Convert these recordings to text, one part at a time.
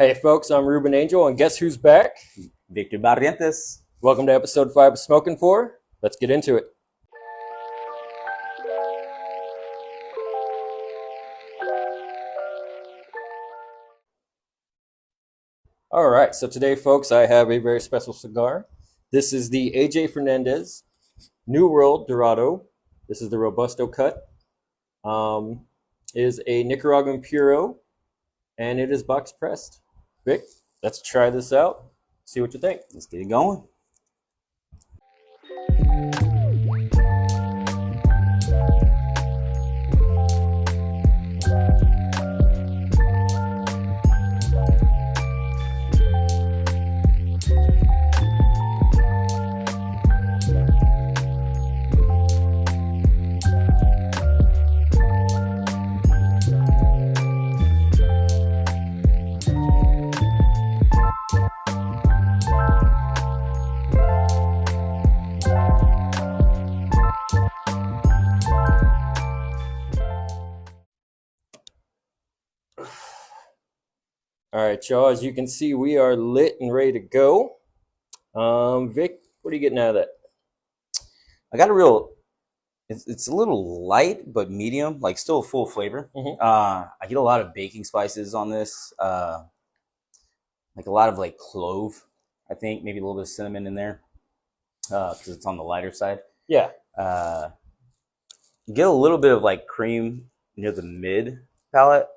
Hey folks, I'm Ruben Angel, and guess who's back? Victor Barrientos. Welcome to episode 5 of Smoking For. Let's get into it. All right, so today, folks, I have a very special cigar. This is the AJ Fernandez New World Dorado. This is the Robusto cut. Is a Nicaraguan Puro, and it is box pressed. Vic, let's try this out. See what you think. Let's get it going. All right, y'all. As you can see, we are lit and ready to go. Vic, what are you getting out of that? I got a real. It's a little light, but medium, like still full flavor. Mm-hmm. I get a lot of baking spices on this, like a lot of like clove. I think maybe a little bit of cinnamon in there, because it's on the lighter side. Yeah. You get a little bit of like cream near the mid palate.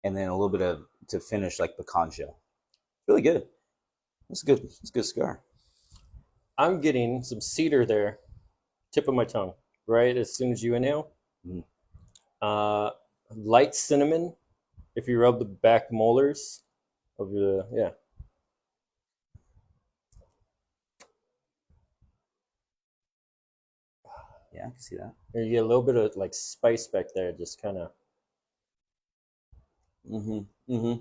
And then a little bit of to finish like pecan shell. Really good. It's good. It's a good cigar. I'm getting some cedar there, tip of my tongue, right as soon as you inhale. Mm. Light cinnamon if you rub the back molars of the, yeah. Yeah, I can see that. And you get a little bit of like spice back there, just kind of. A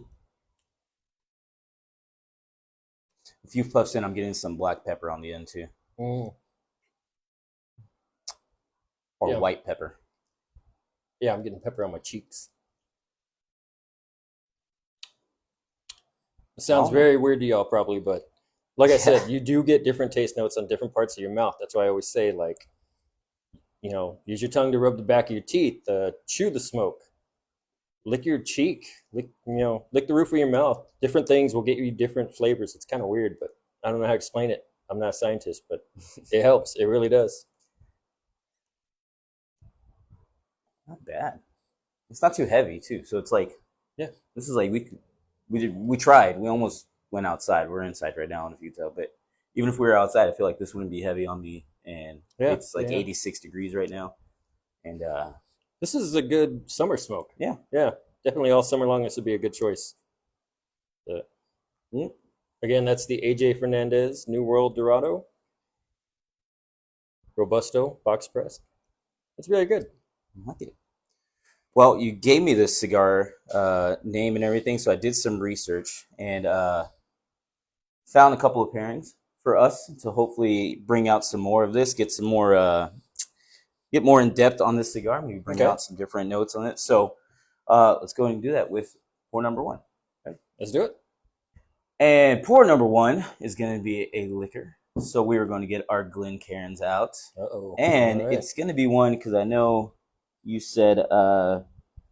few puffs in, I'm getting some black pepper on the end too, Mm. or Yeah. white pepper. Yeah, I'm getting pepper on my cheeks. It sounds very weird to y'all probably, but like I said, you do get different taste notes on different parts of your mouth. That's why I always say, like, use your tongue to rub the back of your teeth, chew the smoke, lick your cheek, lick the roof of your mouth. Different things will get you different flavors. It's kind of weird, but I don't know how to explain it. I'm not a scientist, but it helps. It really does. Not bad. It's not too heavy too, so it's like, yeah, this is like we tried. We almost went outside. We're inside right now, if you can tell. But even if we were outside, I feel like this wouldn't be heavy on me. And yeah, it's like 86 degrees right now, and this is a good summer smoke. Yeah, definitely all summer long. This would be a good choice. Again, that's the AJ Fernandez New World Dorado Robusto box pressed. It's really good. I like it. Well, you gave me this cigar name and everything, so I did some research and found a couple of pairings for us to hopefully bring out some more of this, get more in depth on this cigar, maybe bring out some different notes on it. So let's go ahead and do that with pour number one. Okay. Let's do it. And pour number one is going to be a liquor. So we are going to get our Glencairns out. Uh-oh. And it's going to be one, because I know you said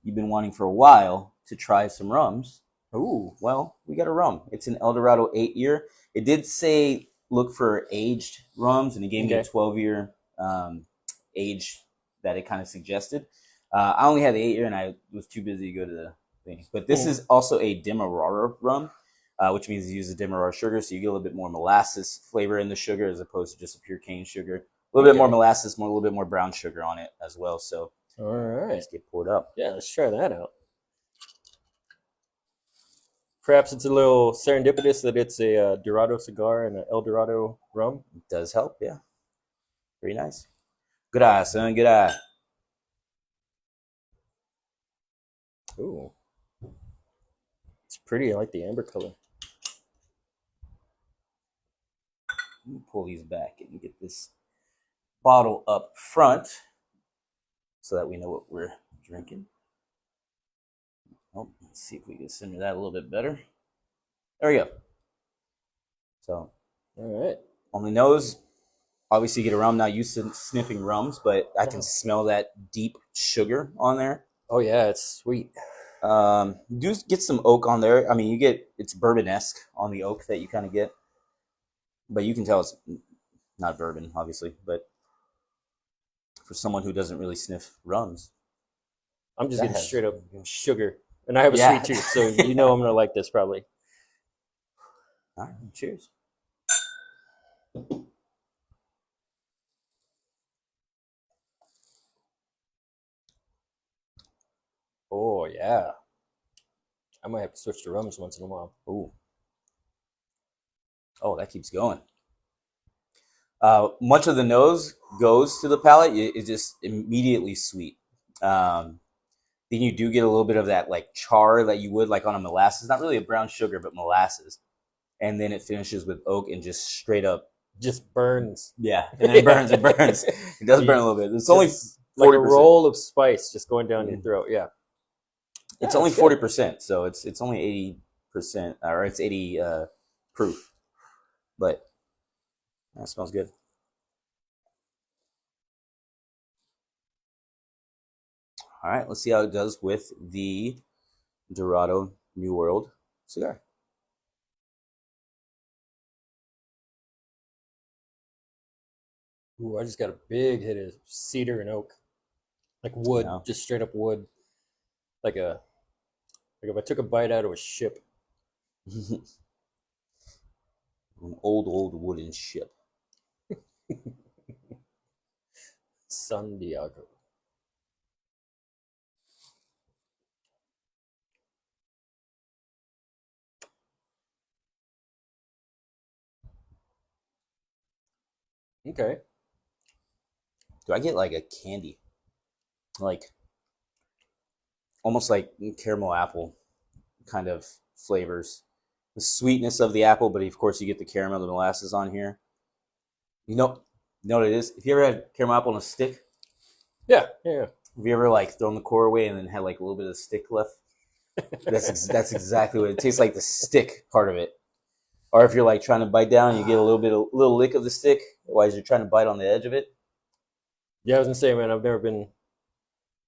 you've been wanting for a while to try some rums. Ooh, well, we got a rum. It's an El Dorado 8-year. It did say look for aged rums, and it gave me a 12-year age that it kind of suggested. I only had the 8-year, and I was too busy to go to the thing. But this is also a Demerara rum, which means you use a Demerara sugar, so you get a little bit more molasses flavor in the sugar as opposed to just a pure cane sugar. A little bit more molasses, a little bit more brown sugar on it as well. So all right, let's get poured up. Yeah, let's try that out. Perhaps it's a little serendipitous that it's a Dorado cigar and an El Dorado rum. It does help, yeah. Very nice. Good eye, son. Good eye. Ooh. It's pretty. I like the amber color. Let me pull these back and get this bottle up front. so that we know what we're drinking. Oh, let's see if we can center that a little bit better. There we go. So, All right. on the nose, obviously you get a rum. Not used to sniffing rums, but I can smell that deep sugar on there. Oh yeah, it's sweet. You do get some oak on there. I mean, it's bourbon-esque on the oak that you kind of get, but you can tell it's not bourbon, obviously. But for someone who doesn't really sniff rums, I'm just that getting has- straight up sugar, and I have a Yeah. sweet tooth, so you know I'm gonna like this probably. All right, cheers. Oh yeah, I might have to switch to rums once in a while. Ooh. Oh, that keeps going. Much of the nose goes to the palate. It's just immediately sweet. Then you do get a little bit of that like char that you would like on a molasses. Not really a brown sugar, but molasses. And then it finishes with oak and just straight up. Just burns. Yeah, and then it burns. It burns. It does burn a little bit. It's only Just like 40%. a roll of spice just going down your throat. Yeah. It's Yeah, only that's good. 40%, so it's only 80%, or it's 80 proof. But that smells good. All right, let's see how it does with the Dorado New World cigar. Ooh, I just got a big hit of cedar and oak, like wood, Yeah. just straight up wood, like if I took a bite out of a ship. An old wooden ship. San Diego. Okay. Do I get like a candy? Like almost like caramel apple kind of flavors. The sweetness of the apple, but of course you get the caramel, the molasses on here. You know what it is? If you ever had caramel apple on a stick, Yeah, yeah. have you ever like thrown the core away and then had like a little bit of stick left? That's exactly what it tastes like. The stick part of it. Or if you're like trying to bite down, you get a little lick of the stick while you're trying to bite on the edge of it. Yeah, I was gonna say, man, I've never been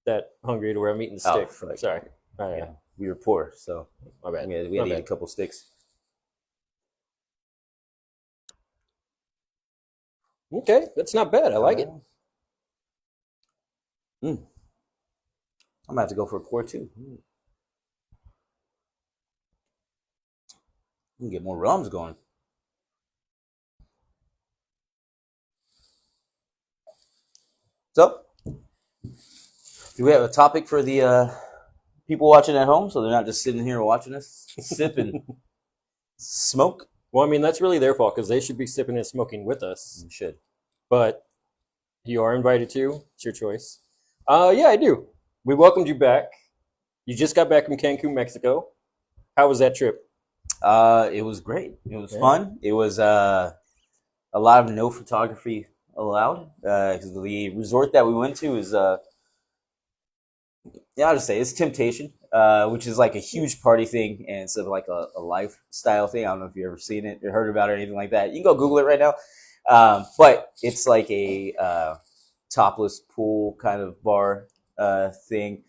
that hungry to where I'm eating the Oh, stick. fuck. Sorry. All right. Yeah, we were poor, so My bad. we had My to eat a bad. couple sticks. Okay, that's not bad. I like it. I'm gonna have to go for a pour too. We can get more rums going. So, do we have a topic for the people watching at home, so they're not just sitting here watching us sip and smoke? Well, I mean, that's really their fault because they should be sipping and smoking with us. We should. But you are invited to. It's your choice. Yeah, I do. We welcomed you back. You just got back from Cancun, Mexico. How was that trip? It was great. It was fun. It was a lot of no photography allowed because the resort that we went to is I'll just say it's Temptation, which is like a huge party thing, and it's like a lifestyle thing. I don't know if you've ever seen it or heard about it or anything like that. You can go Google it right now. But it's like a topless pool kind of bar thing,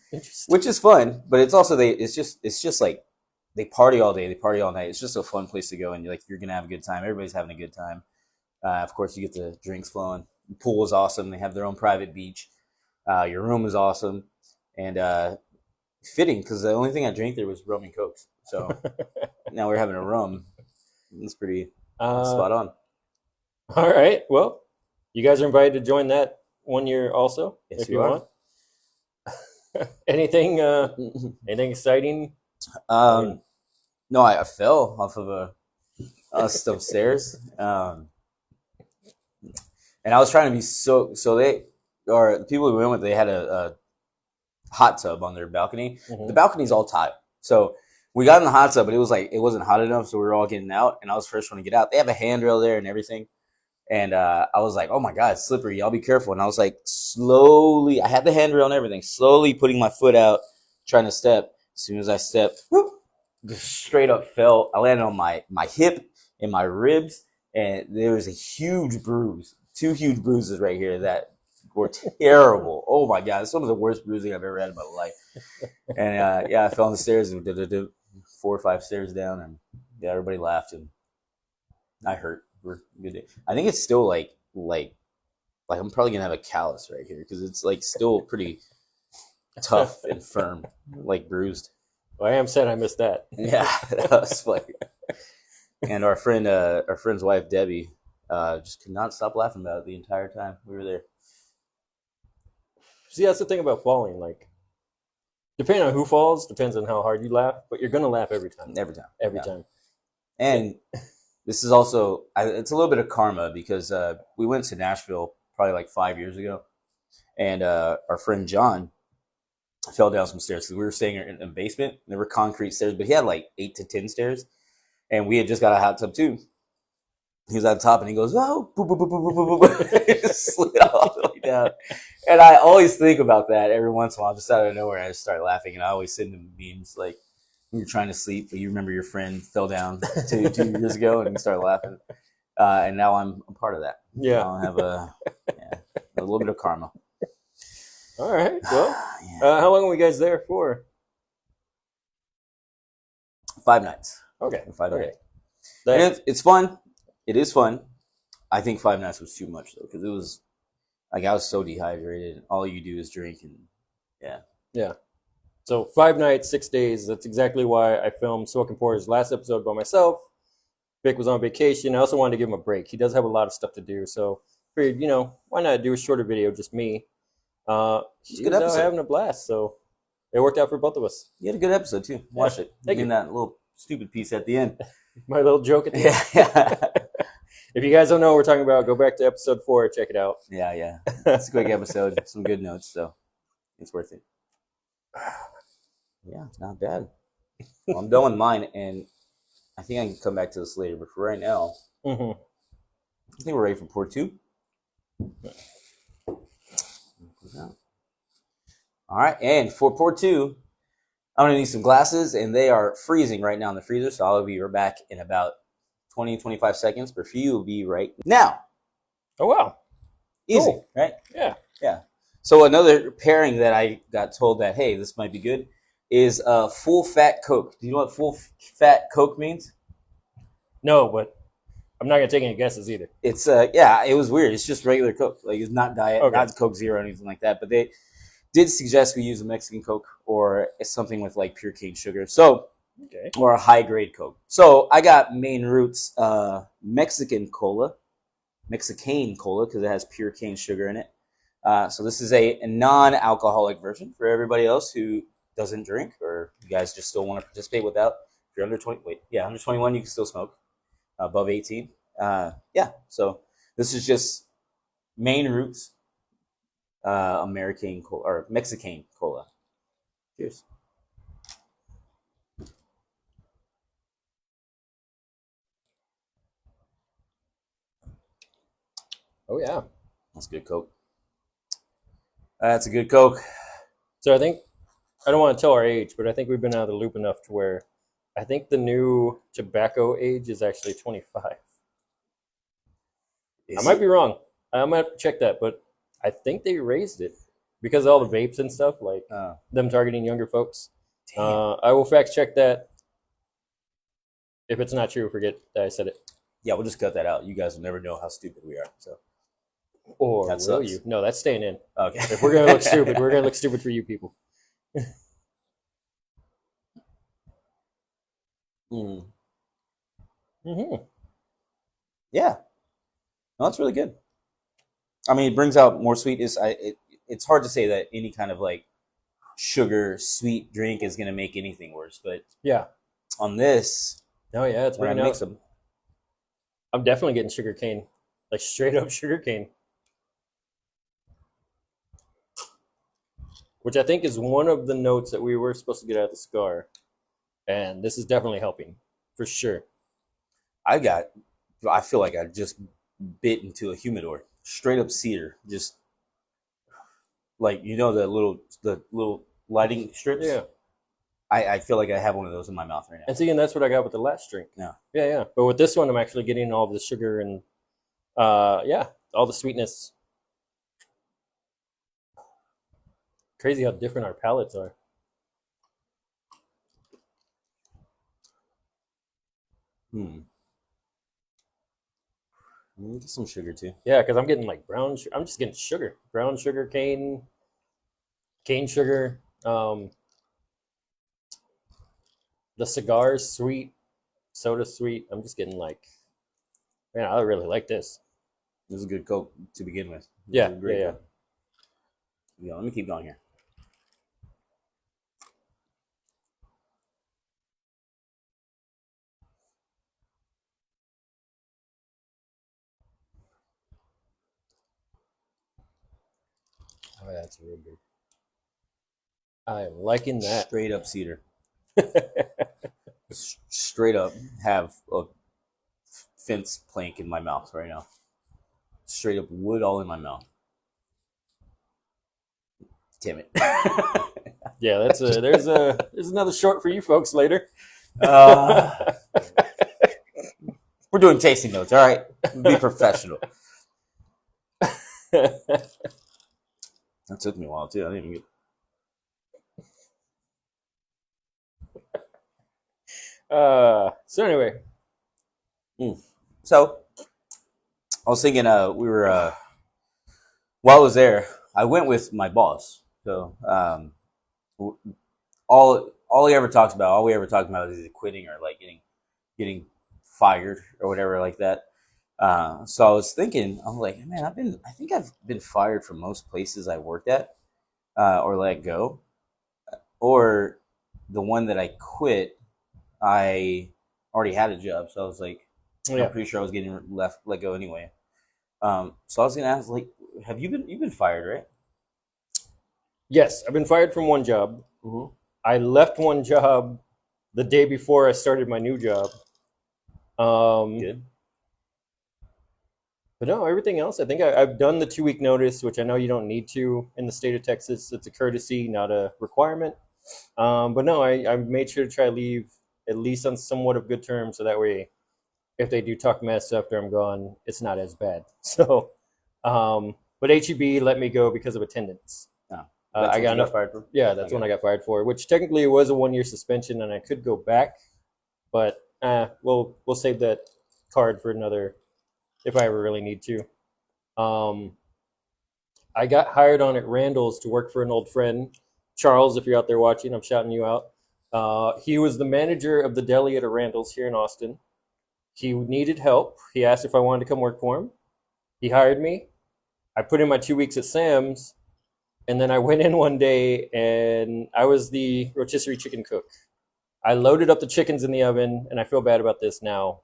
which is fun. But it's also it's just like they party all day, they party all night. It's just a fun place to go, and you're gonna have a good time. Everybody's having a good time. Of course, you get the drinks flowing. The pool is awesome. They have their own private beach. Your room is awesome, and fitting because the only thing I drank there was rum and cokes. So now we're having a rum. It's pretty spot on. All right. Well, you guys are invited to join that one year also, Yes, if you you are. want. Anything exciting? No, I fell off of a step stairs, and I was trying to be so they or the people we went with, they had a hot tub on their balcony. Mhm. The balcony's all tile, so we got in the hot tub, but it wasn't hot enough, so we were all getting out, and I was the first one to get out. They have a handrail there and everything, And I was like, oh my God, it's slippery. Y'all be careful. And I was like, slowly, I had the handrail and everything, slowly putting my foot out, trying to step. As soon as I stepped, whoop, just straight up fell. I landed on my hip and my ribs, and there was a huge bruise, 2 huge bruises right here that were terrible. Oh my God, it's one of the worst bruising I've ever had in my life. And yeah, I fell on the stairs and 4 or 5 stairs down, and yeah, everybody laughed, and I hurt. We're good. I think it's still like I'm probably gonna have a callus right here because it's like still pretty tough and firm, like bruised. Well, I am sad I missed that. Yeah, that was funny. And our friend's wife Debbie, just could not stop laughing about it the entire time we were there. See, that's the thing about falling. Like, depending on who falls, depends on how hard you laugh, but you're gonna laugh every time. Every time. Every Yeah. time. And this is also, it's a little bit of karma because we went to Nashville probably like 5 years ago, and our friend John fell down some stairs because we were staying in a basement. There were concrete stairs, but he had like 8 to 10 stairs, and we had just got a hot tub too. He was at the top, and he goes, "Oh, boop, boop, boop, boop, boop, boop, boop." He just slid all the way down. And I always think about that every once in a while, just out of nowhere. I just start laughing, and I always send him memes like, when you're trying to sleep, but you remember your friend fell down 2 years ago, and you start laughing. And now I'm a part of that. Yeah. I'll have a little bit of karma. All right. Well, Yeah. how long were you guys there for? 5 nights. Okay. 5 Okay. nights. That- And it's fun. It is fun. I think 5 nights was too much though, because it was like I was so dehydrated. All you do is drink, and yeah. So 5 nights, 6 days. That's exactly why I filmed Smoke and Porter's last episode by myself. Vic was on vacation. I also wanted to give him a break. He does have a lot of stuff to do, so figured, why not do a shorter video, just me. He It's a good was out episode. having a blast, so it worked out for both of us. You had a good episode too. Watch it. Thank you. In that little stupid piece at the end. My little joke at the end. Yeah. If you guys don't know what we're talking about, go back to episode 4, check it out. Yeah. It's a quick episode. Some good notes, so it's worth it. Yeah, it's not bad. Well, I'm done with mine, and I think I can come back to this later. But for right now, Mm-hmm. I think we're ready for pour 2. All right, and for pour 2, I'm gonna need some glasses, and they are freezing right now in the freezer. So I'll be right back in about 20-25 seconds. But for you, will be right now. Oh, wow. Easy, Cool. right? Yeah. Yeah. So another pairing that I got told that, hey, this might be good, is full fat Coke. Do you know what full fat Coke means? No, but I'm not going to take any guesses either. It's it was weird. It's just regular Coke. Like, it's not diet, Okay. not Coke Zero or anything like that. But they did suggest we use a Mexican Coke or something with like pure cane sugar. So, Okay. or a high grade Coke. So I got Main Roots Mexican cola because it has pure cane sugar in it. So this is a non-alcoholic version for everybody else who doesn't drink, or you guys just still want to participate without. If you're under 21, you can still smoke. Above 18, So this is just Main Roots American cola, or Mexican cola. Cheers. Oh, yeah. That's good Coke. That's a good Coke. So I think, I don't want to tell our age, but I think we've been out of the loop enough to where I think the new tobacco age is actually 25. I might be wrong. I might have to check that, but I think they raised it because of all the vapes and stuff, like them targeting younger folks. I will fact check that. If it's not true, forget that I said it. Yeah, we'll just cut that out. You guys will never know how stupid we are. So, Or That will sucks. you? No, that's staying in. okay. If we're going to look stupid, we're going to look stupid for you people. Mm. Mm-hmm. Yeah, no, that's really good. I mean, it brings out more sweetness. It's hard to say that any kind of like sugar sweet drink is going to make anything worse, but Yeah. on this, Oh, yeah, it's when I bringing mix out. them, I'm definitely getting sugar cane, like straight up sugar cane, which I think is one of the notes that we were supposed to get out of the cigar, and this is definitely helping for sure. I feel like I just bit into a humidor, straight up cedar, just like the little lighting strips. Yeah. I feel like I have one of those in my mouth right now. And see, and that's what I got with the last drink. Yeah. Yeah, yeah. But with this one, I'm actually getting all the sugar and yeah, all the sweetness. Crazy how different our palates are. Hmm. Get some sugar too. Yeah, because I'm getting like brown. I'm just getting sugar, brown sugar, cane sugar. The cigars sweet, soda sweet. I'm just getting like, man, I really like this. This is a good Coke to begin with. Yeah, Great yeah, Coke. Yeah, let me keep going here. yeah. Oh, that's real good. I am liking that. Straight up cedar. Straight up have a fence plank in my mouth right now. Straight up wood all in my mouth. Damn it. Yeah, there's another short for you folks later. We're doing tasting notes, all right? Be professional. That took me a while too. I didn't even get. So anyway, So I was thinking, we were while I was there, I went with my boss. So all he ever talks about, all we ever talk about is quitting or like getting fired or whatever like that. So I was thinking, I was like, man, I think I've been fired from most places I worked at, or let go, or the one that I quit, I already had a job, so I was like, yeah. I'm pretty sure I was getting let go anyway. So I was gonna ask, like, you've been fired, right? Yes, I've been fired from one job. Mm-hmm. I left one job the day before I started my new job. Good. But no, everything else, I think I've done the 2 week notice, which I know you don't need to in the state of Texas. It's a courtesy, not a requirement. But no, I made sure to try to leave at least on somewhat of good terms, so that way, if they do talk mess after I'm gone, it's not as bad. So, but HEB let me go because of attendance. No, I got enough. fired for. Yeah, that's when I got fired for, which technically it was a 1 year suspension, and I could go back, but we'll save that card for another if I ever really need to. I got hired on at Randall's to work for an old friend, Charles. If you're out there watching, I'm shouting you out. He was the manager of the deli at a Randall's here in Austin. He needed help. He asked if I wanted to come work for him. He hired me. I put in my 2 weeks at Sam's, and then I went in one day and I was the rotisserie chicken cook. I loaded up the chickens in the oven, and I feel bad about this now.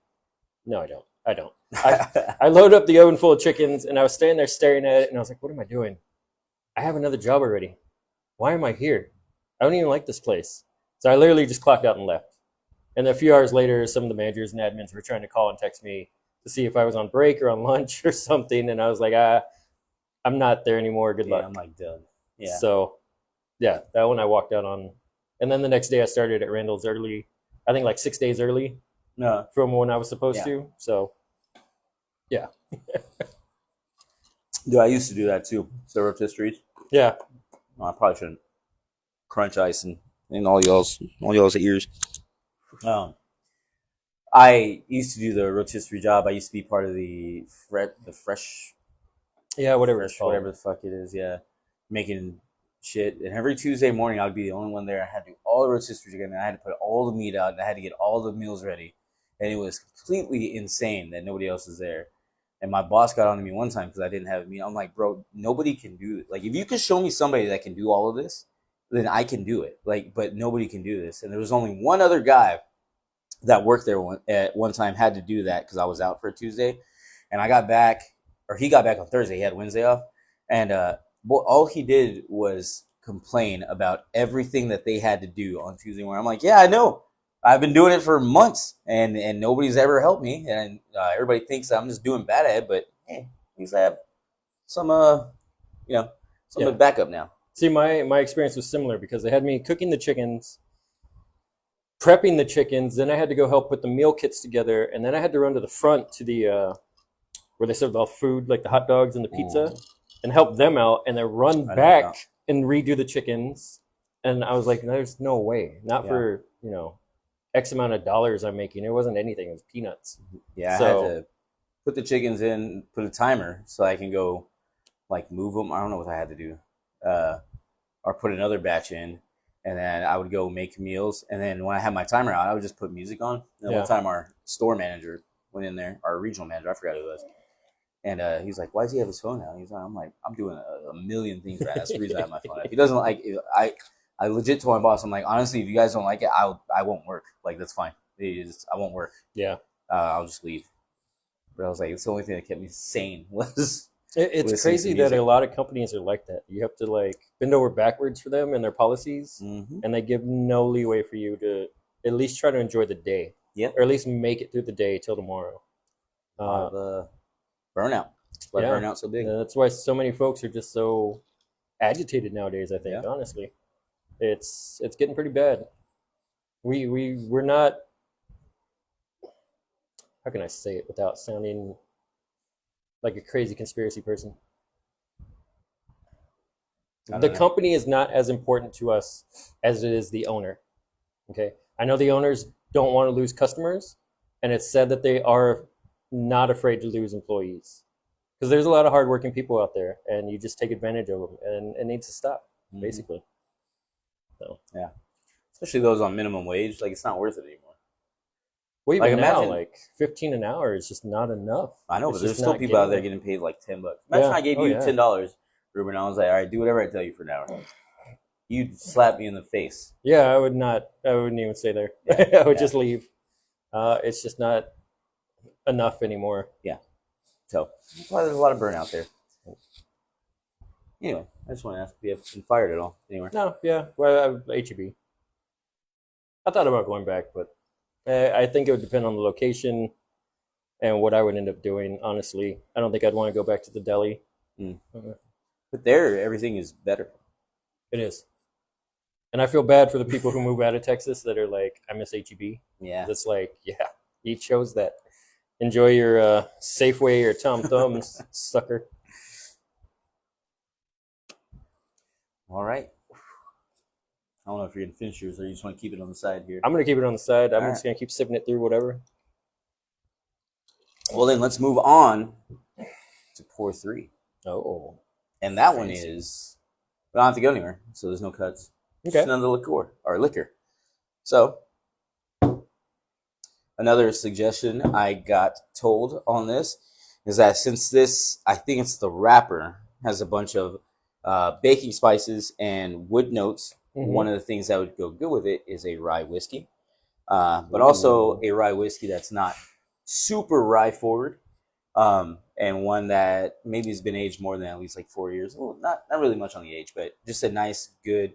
No, I don't. I loaded up the oven full of chickens, and I was standing there staring at it, and I was like, what am I doing? I have another job already. Why am I here? I don't even like this place. So I literally just clocked out and left. And a few hours later, some of the managers and admins were trying to call and text me to see if I was on break or on lunch or something. And I was like, I'm not there anymore. Good luck. I'm like done. Yeah. So, yeah, that one I walked out on. And then the next day I started at Randall's early, I think like 6 days early from when I was supposed to. So, yeah. Dude, I used to do that too. The rotisseries. Yeah. Well, I probably shouldn't crunch ice and all y'all's ears. I used to do the rotisserie job. I used to be part of the fresh, yeah, whatever it's called. Whatever the fuck it is. Yeah, making shit. And every Tuesday morning, I would be the only one there. I had to do all the rotisserie chicken. I had to put all the meat out. And I had to get all the meals ready, and it was completely insane that nobody else was there. And my boss got on to me one time because I didn't have meat. I'm like, bro, nobody can do it. Like, if you could show me somebody that can do all of this, then I can do it. Like, but nobody can do this. And there was only one other guy that worked there at one time had to do that because I was out for a Tuesday, and I got back, or he got back on Thursday. He had Wednesday off, and all he did was complain about everything that they had to do on Tuesday morning. I'm like, yeah, I know. I've been doing it for months, and nobody's ever helped me, and everybody thinks I'm just doing bad at it. But hey, at least I have some you know some Yeah. backup now. See, my experience was similar because they had me cooking the chickens, prepping the chickens. Then I had to go help put the meal kits together, and then I had to run to the front to the where they serve all food, like the hot dogs and the pizza, Ooh, and help them out, and then run I know what back that. and redo the chickens. And I was like, there's no way, not Yeah, for X amount of dollars I'm making. It wasn't anything; it was peanuts. yeah. I had So to put the chickens in, put a timer so I can go like move them. I don't know what I had to do, uh, or put another batch in, and then I would go make meals. And then when I had my timer out, I would just put music on. And one yeah, time, our store manager went in there, our regional manager, I forgot who it was, and he's like, "Why does he have his phone out?" He's like, "I'm like, I'm doing a million things right now. That's the reason I have my phone out. If he doesn't like it, I legit told my boss, I'm like, honestly, if you guys don't like it, I won't work. Like that's fine. I won't work. yeah. I'll just leave." But I was like, it's the only thing that kept me sane was It's listening to crazy that a music. lot of companies are like that. You have to like bend over backwards for them and their policies, Mm-hmm. and they give no leeway for you to at least try to enjoy the day, Yep. or at least make it through the day till tomorrow. A lot Uh, of burnout. That's why yeah, burnout's so big. and that's why so many folks are just so agitated nowadays. I think Yeah. honestly, it's getting pretty bad. We're not. How can I say it without sounding like a crazy conspiracy person? I The don't know. company is not as important to us as it is the owner. Okay, I know the owners don't want to lose customers, and it's said that they are not afraid to lose employees because there's a lot of hardworking people out there, and you just take advantage of them, and it needs to stop, Mm-hmm. basically. So, Yeah. Especially those on minimum wage. Like it's not worth it anymore. well, Like even now, imagine. like 15 an hour is just not enough. I know, It's but there's just still not people out getting there there. getting paid like $10. Imagine Yeah. I gave Oh you yeah. $10, Ruben. I was like, all right, do whatever I tell you for an hour. You'd slap me in the face. Yeah. I would not. I wouldn't even stay there. Yeah. I would Yeah. just leave. It's just not enough anymore. Yeah. So that's why there's a lot of burnout there. Anyway, I just want to ask if you have been fired at all. Anywhere. No. Yeah. Well, HEB. I thought about going back, but I think it would depend on the location and what I would end up doing. Honestly, I don't think I'd want to go back to the deli. Mm. Uh, But there, everything is better. It is, and I feel bad for the people who move out of Texas that are like, I miss HEB. Yeah. It's like, yeah, you chose that. Enjoy your Safeway or Tom Thumbs, sucker. All right. I don't know if you're gonna finish yours or you just want to keep it on the side here. I'm gonna keep it on the side. I'm All just right. gonna keep sipping it through whatever. Well, then let's move on to pour three, Oh, and that one fancy. is. We don't have to go anywhere, so there's no cuts. Just Okay. another liquor. So another suggestion I got told on this is that since this, I think it's the wrapper, has a bunch of baking spices and wood notes. One Mm-hmm. of the things that would go good with it is a rye whiskey, but also a rye whiskey that's not super rye forward, and one that maybe has been aged more than at least like 4 years. Well, not really much on the age, but just a nice, good,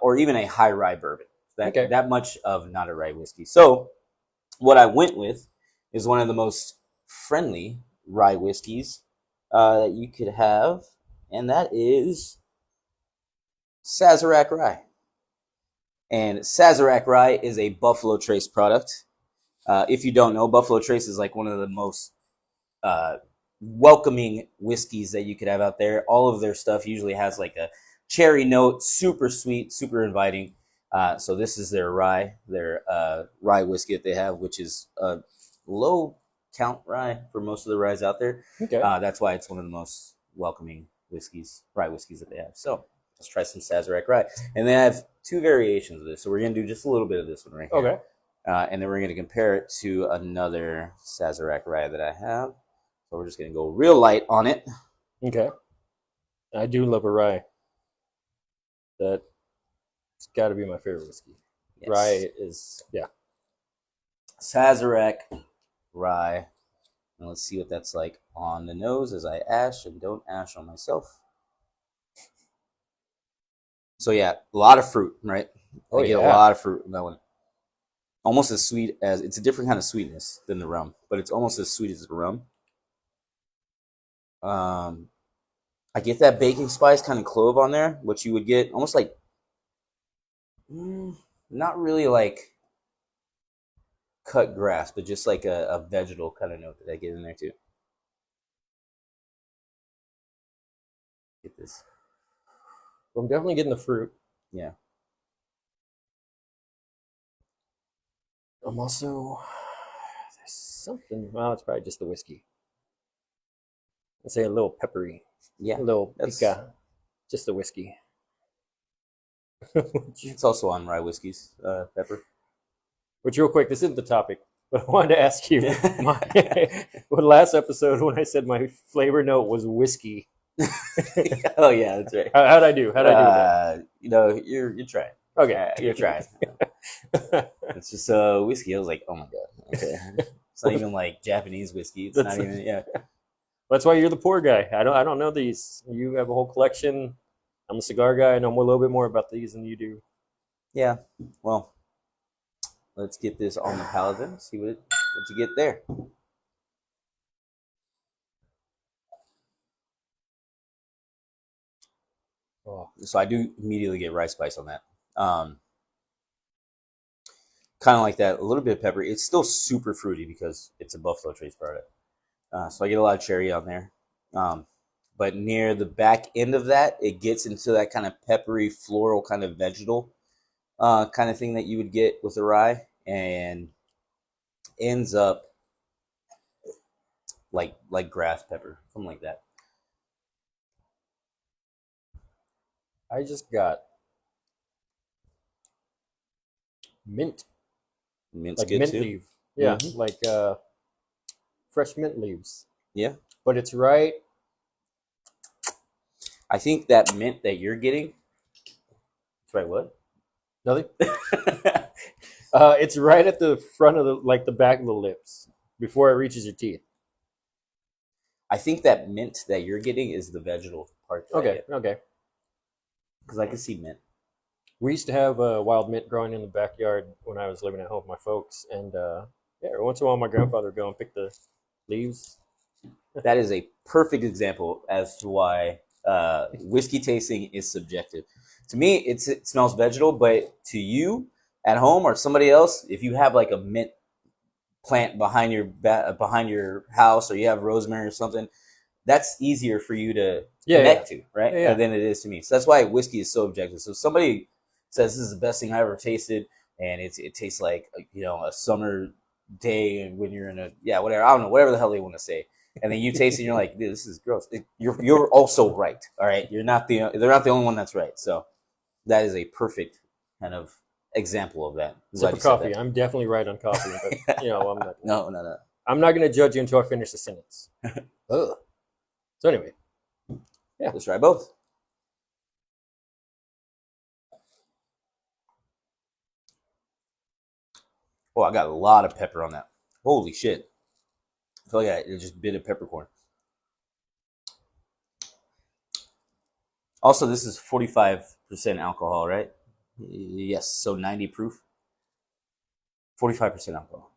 or even a high rye bourbon. Okay. That much of not a rye whiskey. So what I went with is one of the most friendly rye whiskeys that you could have, and that is Sazerac Rye. And Sazerac Rye is a Buffalo Trace product. If you don't know, Buffalo Trace is like one of the most uh, welcoming whiskeys that you could have out there. All of their stuff usually has like a cherry note, super sweet, super inviting. So this is their rye whiskey that they have, which is a low count rye for most of the ryes out there. Okay. That's why it's one of the most welcoming rye whiskeys that they have. So let's try some Sazerac Rye. And they have two variations of this. So we're going to do just a little bit of this one right here. Okay. And then we're going to compare it to another Sazerac Rye that I have. So we're just going to go real light on it. Okay. I do love a rye. That's got to be my favorite whiskey. Yes. Rye is, yeah. Sazerac Rye. And let's see what that's like on the nose as I ash and don't ash on myself. So yeah, a lot of fruit, right? Oh, I get yeah. a lot of fruit in that one. almost as sweet as it's a different kind of sweetness than the rum, but it's almost as sweet as the rum. Um, I get that baking spice kind of clove on there, which you would get almost like not really like cut grass, but just like a vegetal kind of note that I get in there too. Get this, I'm definitely getting the fruit. yeah. I'm also there's something. Well, it's probably just the whiskey. I'd say a little peppery, Yeah, a little that's pica, just the whiskey. it's also on rye whiskeys, pepper. Which, real quick, this isn't the topic, but I wanted to ask you. My well, last episode when I said my flavor note was whiskey. Oh yeah, that's right. How'd I do? How'd I do with that? You know, you're trying. Okay, You're trying. It's just whiskey. I was like, oh my god. Okay, it's not even like Japanese whiskey. It's not even. Yeah. That's why you're the poor guy. I don't know these. You have a whole collection. I'm a cigar guy. I know a little bit more about these than you do. Yeah. Well, let's get this on the palate then. See what you get there. Oh. So I do immediately get rice spice on that. Kind of like that, a little bit of pepper. It's still super fruity because it's a Buffalo Trace product. So I get a lot of cherry on there. But near the back end of that, it gets into that kind of peppery, floral kind of vegetal kind of thing that you would get with a rye, and ends up like grass pepper, something like that. I just got mint, Mint's like good mint too. leaf. Yeah, Mhm. like fresh mint leaves. Yeah, But it's right. I think that mint that you're getting. That's right. What? Nothing. It's right at the front of the back of the lips before it reaches your teeth. I think that mint that you're getting is the vegetal part. Okay, okay. Because I can see mint. We used to have wild mint growing in the backyard when I was living at home with my folks, and yeah, every once in a while my grandfather would go and pick the leaves. That is a perfect example as to why whiskey tasting is subjective. To me, it smells vegetal, but to you at home or somebody else, if you have like a mint plant behind your house, or you have rosemary or something, that's easier for you to connect to, right? Yeah. Than it is to me. So that's why whiskey is so objective. So if somebody says this is the best thing I ever tasted, and it tastes like a summer day, and when you're in whatever, I don't know, whatever the hell they want to say, and then you taste it and you're like, dude, this is gross. You're also right. All right, they're not the only one that's right. So that is a perfect kind of example of that. Sip of coffee. I'm definitely right on coffee, but I'm not. No. I'm not going to judge you until I finish the sentence. Ugh. So anyway, yeah. Let's try both. Oh, I got a lot of pepper on that. Holy shit. I feel like I just bit a peppercorn. Also, this is 45% alcohol, right? Yes, so 90 proof. 45% alcohol.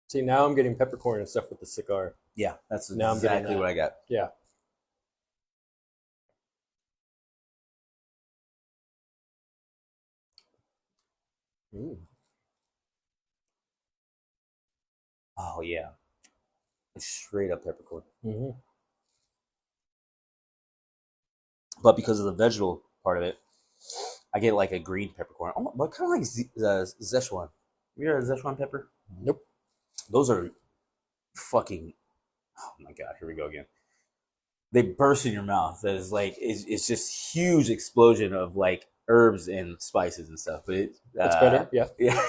See, now I'm getting peppercorn and stuff with the cigar. Yeah, that's Now I'm getting exactly what I got. Yeah. Mm. Oh, yeah. It's straight up peppercorn. Mm-hmm. But because of the vegetal part of it, I get like a green peppercorn. Oh, but kind of like Szechuan. You heard of Szechuan pepper? Nope. Those are fucking. Oh my god! Here we go again. They burst in your mouth. That is like it's just huge explosion of like herbs and spices and stuff. But it's better. Yeah. Yeah.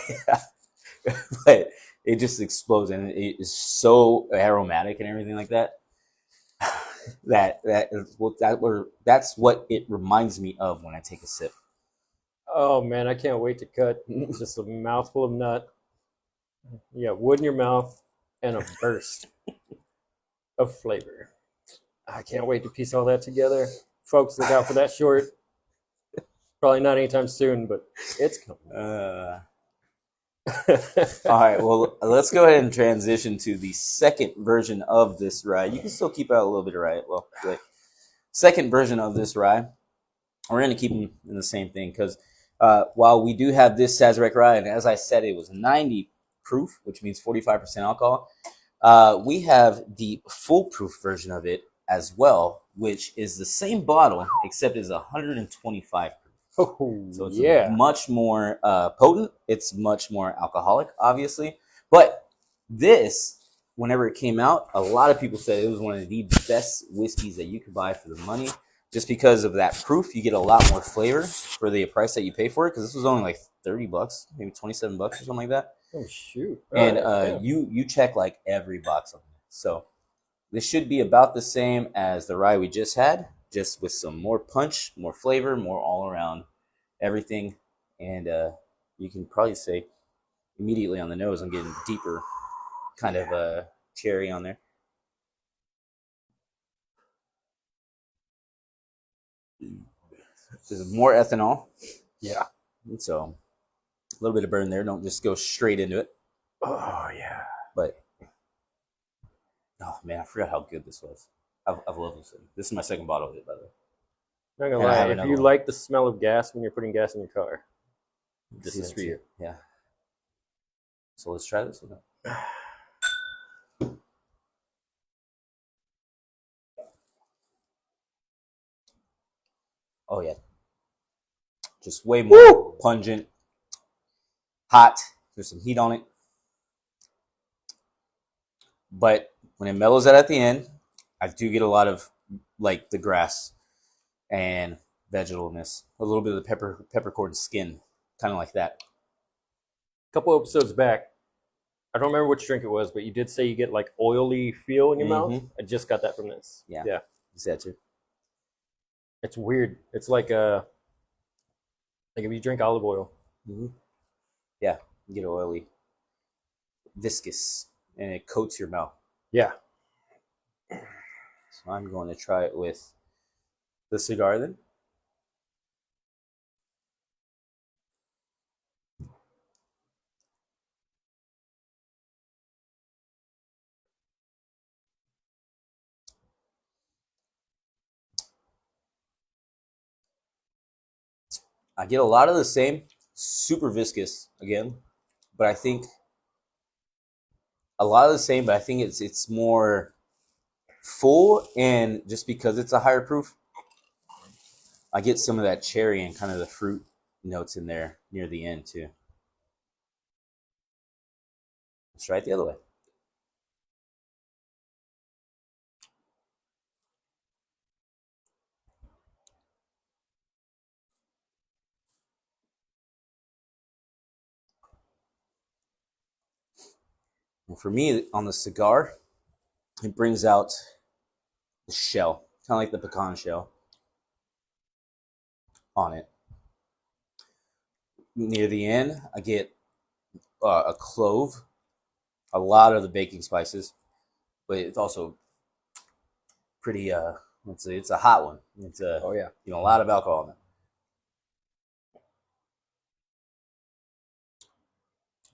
But it just explodes, and it is so aromatic and everything like that. That's what it reminds me of when I take a sip. Oh man, I can't wait to cut just a mouthful of nut. You got wood in your mouth and a burst of flavor. I can't wait to piece all that together. Folks, look out for that short. Probably not anytime soon, but it's coming. All right, well, let's go ahead and transition to the second version of this rye. You can still keep out a little bit of rye. Well, the second version of this rye, we're going to keep them in the same thing because while we do have this Sazerac rye, and as I said, it was 90 proof, which means 45% alcohol, we have the foolproof version of it as well, which is the same bottle, except it's 125 proof. Oh, So it's yeah. much more potent. It's much more alcoholic, obviously. But this, whenever it came out, a lot of people said it was one of the best whiskeys that you could buy for the money. Just because of that proof, you get a lot more flavor for the price that you pay for it. Because this was only like $30, maybe $27 or something like that. Oh shoot! And yeah. you check like every box on it. So this should be about the same as the rye we just had, just with some more punch, more flavor, more all around everything. And you can probably say immediately on the nose, I'm getting deeper kind of cherry on there. This is more ethanol. Yeah. And so a little bit of burn there. Don't just go straight into it. Oh yeah. But oh man, I forgot how good this was. I've loved this thing. This is my second bottle of it, by the way. Not gonna And I have lie, if another you one. like the smell of gas when you're putting gas in your car, this is for you. Yeah. So let's try this one out. Oh yeah. Just way more pungent, hot. There's some heat on it. But when it mellows out at the end, I do get a lot of like the grass and vegetableness, a little bit of the peppercorn skin, kind of like that. A couple episodes back, I don't remember which drink it was, but you did say you get like oily feel in your mouth. I just got that from this. Yeah. Yeah. You said too. It's weird. It's like if you drink olive oil. Yeah, you get oily, viscous, and it coats your mouth. Yeah. So I'm going to try it with the cigar then. I get a lot of the same, super viscous again, but I think a lot of the same, but I think it's more full, and just because it's a higher proof, I get some of that cherry and kind of the fruit notes in there near the end too. Let's try it the other way. And for me, on the cigar, it brings out the shell, kind of like the pecan shell on it. Near the end, I get a clove, a lot of the baking spices, but it's also pretty. It's a hot one. It's a a lot of alcohol in it.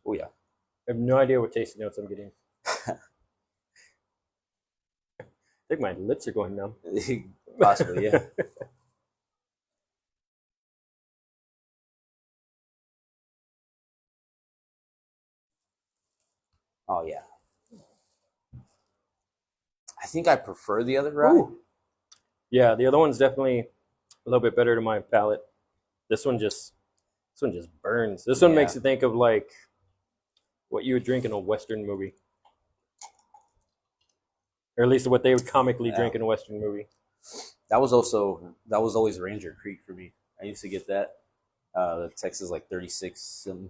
Oh yeah. I have no idea what tasting notes I'm getting. I think my lips are going numb. Possibly, yeah. Oh yeah. I think I prefer the other rye. Ooh. Yeah, the other one's definitely a little bit better to my palate. This one just burns. This one makes you think of like what you would drink in a Western movie. Or at least what they would comically drink in a Western movie. That was always Ranger Creek for me. I used to get that. The Texas like 36 something.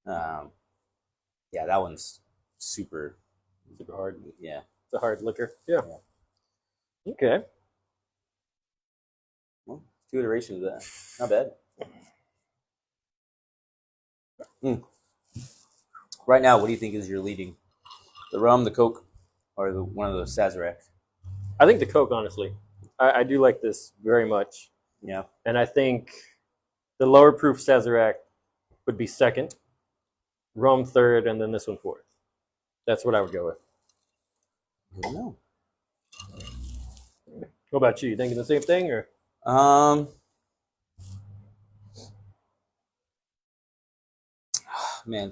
Yeah, that one's super hard. Yeah. It's a hard liquor. Yeah. Okay. Well, 2 iterations of that. Not bad. Right now, what do you think is your leading? The rum, the Coke, or one of the Sazeracs? I think the Coke, honestly. I do like this very much. Yeah. And I think The lower proof Sazerac would be second, rum third, and then this one fourth. That's what I would go with. I don't know. What about you? You thinking the same thing, or Man,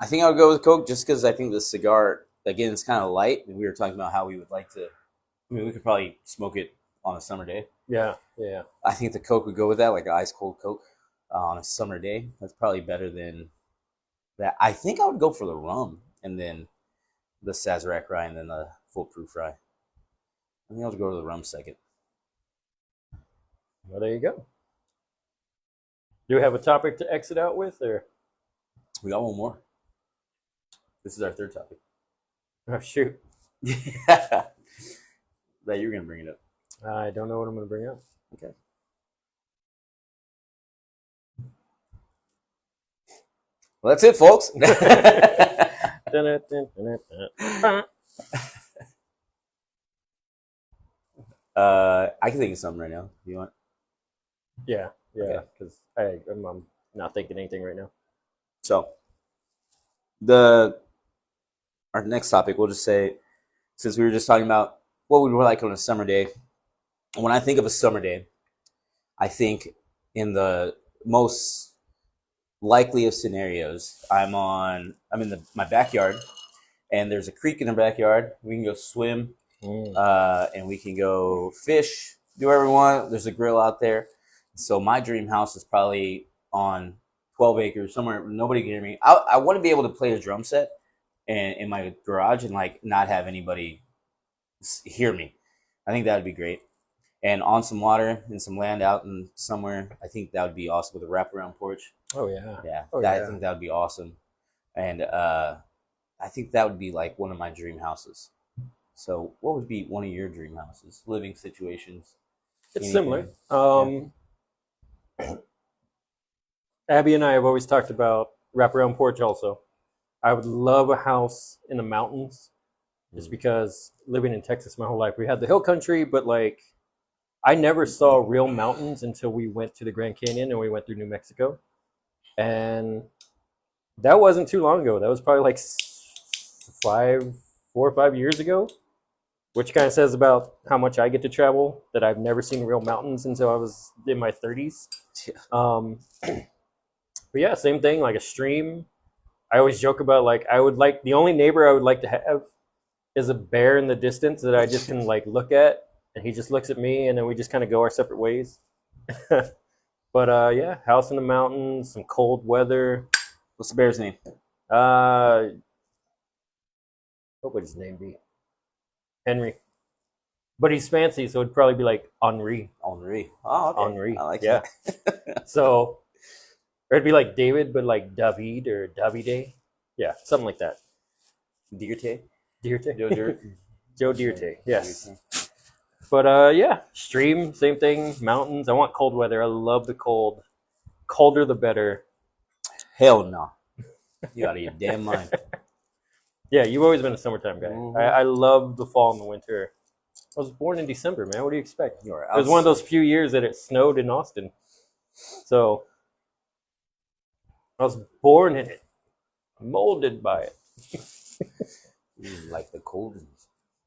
I think I would go with Coke just because I think the cigar, again, it's kind of light, and we were talking about how we would like to. I mean, we could probably smoke it on a summer day. yeah. I think the Coke would go with that, like an ice cold Coke on a summer day. That's probably better than that. I think I would go for the rum and then the Sazerac rye and then the foolproof rye. I think I'll go to the rum second. Well, there you go. Do we have a topic to exit out with, or? We got one more. This is our third topic. Oh, shoot. That you're going to bring it up. I don't know what I'm going to bring up. Okay. Well, that's it, folks. I can think of something right now. If you want? Yeah, Okay. because I'm not thinking anything right now. So, our next topic, we'll just say, since we were just talking about what we were like on a summer day. When I think of a summer day, I think in the most likely of scenarios, I'm in my backyard, and there's a creek in the backyard. We can go swim, and we can go fish, do whatever we want. There's a grill out there. So my dream house is probably on 12 acres, somewhere nobody can hear me. I want to be able to play a drum set in my garage and like not have anybody hear me. I think that would be great. And on some water and some land out and somewhere, I think that would be awesome with a wraparound porch. Oh, yeah. Yeah, Oh, I yeah. think that would be awesome. And I think that would be like one of my dream houses. So what would be one of your dream houses, living situations? It's Anything? similar. Abby and I have always talked about wraparound porch also. I would love a house in the mountains just because living in Texas my whole life, we had the hill country, but like I never saw real mountains until we went to the Grand Canyon and we went through New Mexico. And that wasn't too long ago. That was probably like 4 or 5 years ago, which kind of says about how much I get to travel, that I've never seen real mountains until I was in my 30s. Yeah. But yeah, same thing, like a stream. I always joke about like the only neighbor I would like to have is a bear in the distance that I just can like look at, and he just looks at me, and then we just kind of go our separate ways. But yeah, house in the mountains, some cold weather. What's the bear's name? What would his name be? Henry. But he's fancy, so it'd probably be like Henri. Henri. Oh, okay. Henri. I like Yeah. that. So, or it'd be like David, but like David or Davide. Yeah, something like that. Dirte. Dirte. Joe Dirt. Joe Dirte. Yes. But yeah, stream, same thing. Mountains. I want cold weather. I love the cold. Colder the better. Hell no. You out of your damn mind. Yeah, you've always been a summertime guy. Mhm. I love the fall and the winter. I was born in December, man. What do you expect? You're It was one of those few years that it snowed in Austin. So I was born in it, molded by it. Like the cold,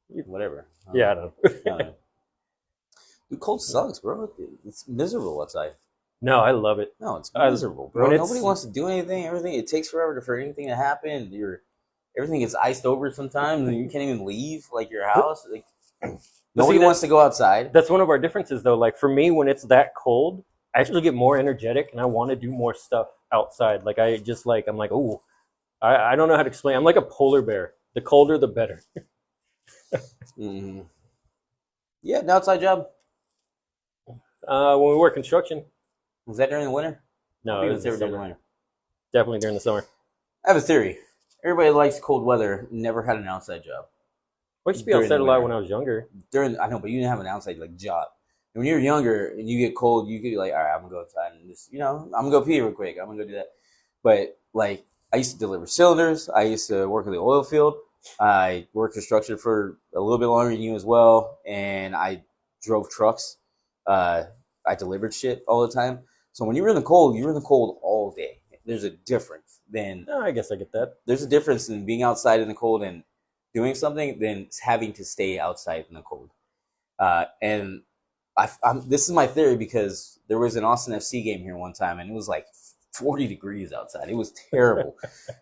whatever. Yeah, I don't know. Dude, cold sucks, bro. It's miserable outside. No, I love it. No, it's I- miserable, bro. when it's- Nobody wants to do anything. Everything, it takes forever for anything to happen. Everything gets iced over sometimes, and you can't even leave like your house. Like nobody see, wants to go outside. That's one of our differences, though. Like for me, when it's that cold, I actually get more energetic, and I want to do more stuff outside. Like I'm like, oh, I don't know how to explain. I'm like a polar bear. The colder, the better. Mm-hmm. Yeah, an outside job. When we work construction, Was that during the winter? no, it was during the summer. winter. Definitely during the summer. I have a theory. Everybody likes cold weather. Never had an outside job. I used to be During outside the a lot winter. when I was younger. I know, but you didn't have an outside like job. And when you're younger and you get cold, you could be like, all right, I'm gonna go outside and just, I'm gonna go pee real quick. I'm gonna go do that. But like, I used to deliver cylinders. I used to work in the oil field. I worked construction for a little bit longer than you as well, and I drove trucks. I delivered shit all the time. So when you're in the cold, you're in the cold all day. There's a difference than Oh, I guess I get that. there's a difference in being outside in the cold and doing something than having to stay outside in the cold. And this is my theory because there was an Austin FC game here one time and it was like 40 degrees outside. It was terrible.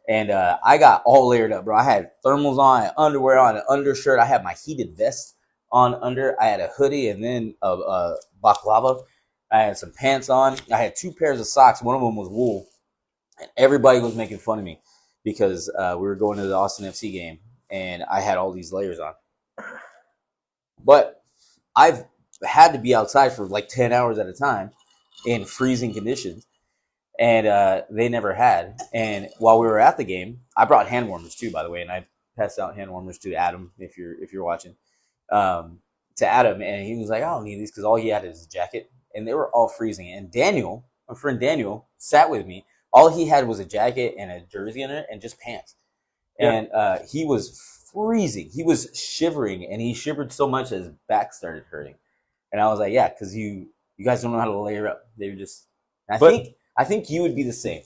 And I got all layered up, bro. I had thermals on, I had underwear on, an undershirt. I had my heated vest on under. I had a hoodie and then a baklava. I had some pants on. I had 2 pairs of socks. One of them was wool. And everybody was making fun of me because we were going to the Austin FC game and I had all these layers on. But I've had to be outside for like 10 hours at a time in freezing conditions. And they never had. And while we were at the game, I brought hand warmers too, by the way, and I passed out hand warmers to Adam if you're watching. To Adam, and he was like, "I don't need these," because all he had is a jacket, and they were all freezing. And Daniel, my friend Daniel, sat with me. All he had was a jacket and a jersey in it, and just pants. Yeah. And he was freezing. He was shivering, and he shivered so much that his back started hurting. And I was like, "Yeah, because you guys don't know how to layer up." They were just. I think you would be the same.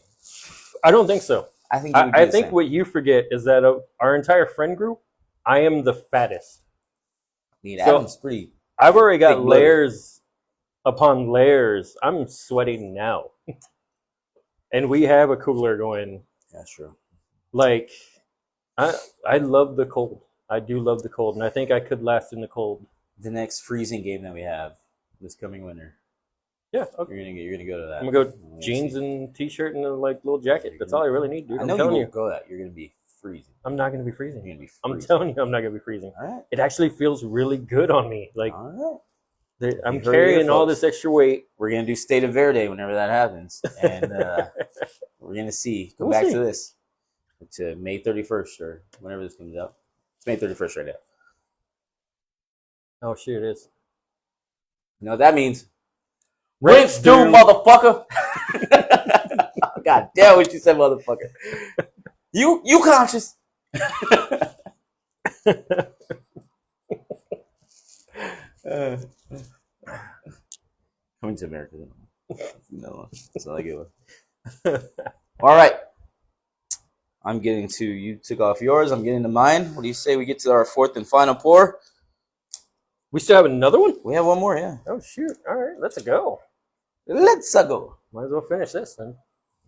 I don't think so. I think you would be I the think same. what you forget is that of our entire friend group, I am the fattest. I mean, Adam's pretty. I've already got big blooded. layers upon layers. I'm sweating now. And we have a cooler going. That's true. Like, I love the cold. I do love the cold, and I think I could last in the cold. The next freezing game that we have this coming winter. Yeah, okay. You're gonna go to that. I'm gonna go jeans and t-shirt and a little jacket. That's all I really need, dude. I know I'm telling you you. won't go that. You're gonna be freezing. I'm not gonna be freezing. You're gonna be I'm freezing. telling you, I'm not gonna be freezing. All right. It actually feels really good on me. Like, All I'm You heard it carrying here, all folks. this extra weight. We're gonna do State of Verde whenever that happens, and we're gonna see. Go We'll back see. to this to May 31st or whenever this comes out. It's May 31st right now. Oh shit, it is. You know what that means? Rinse, Rinse due, motherfucker. God damn what you said, motherfucker. You conscious? Coming to America. No, that's not a good one. All right. I'm getting to, you took off yours. I'm getting to mine. What do you say we get to our 4th and final pour? We still have another one? We have one more, yeah. Oh shoot. All right, let's go. Let's go. Might as well finish this then.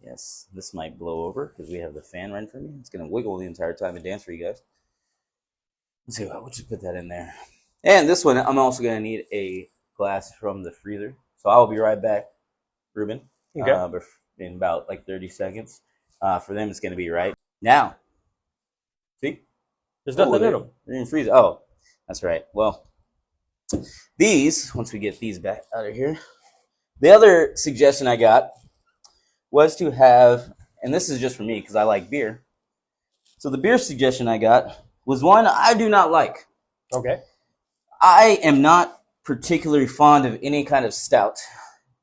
Yes, this might blow over because we have the fan right in front of me. It's going to wiggle the entire time and dance for you guys. Let's see, we'll just put that in there. And this one, I'm also going to need a glass from the freezer. So I'll be right back, Ruben, Okay. in about like 30 seconds. For them, it's going to be right now. See? There's nothing in them. They're in the freezer. Oh, that's right. Well, these, once we get these back out of here, the other suggestion I got was to have, and this is just for me because I like beer. So the beer suggestion I got was one I do not like. Okay. I am not particularly fond of any kind of stout,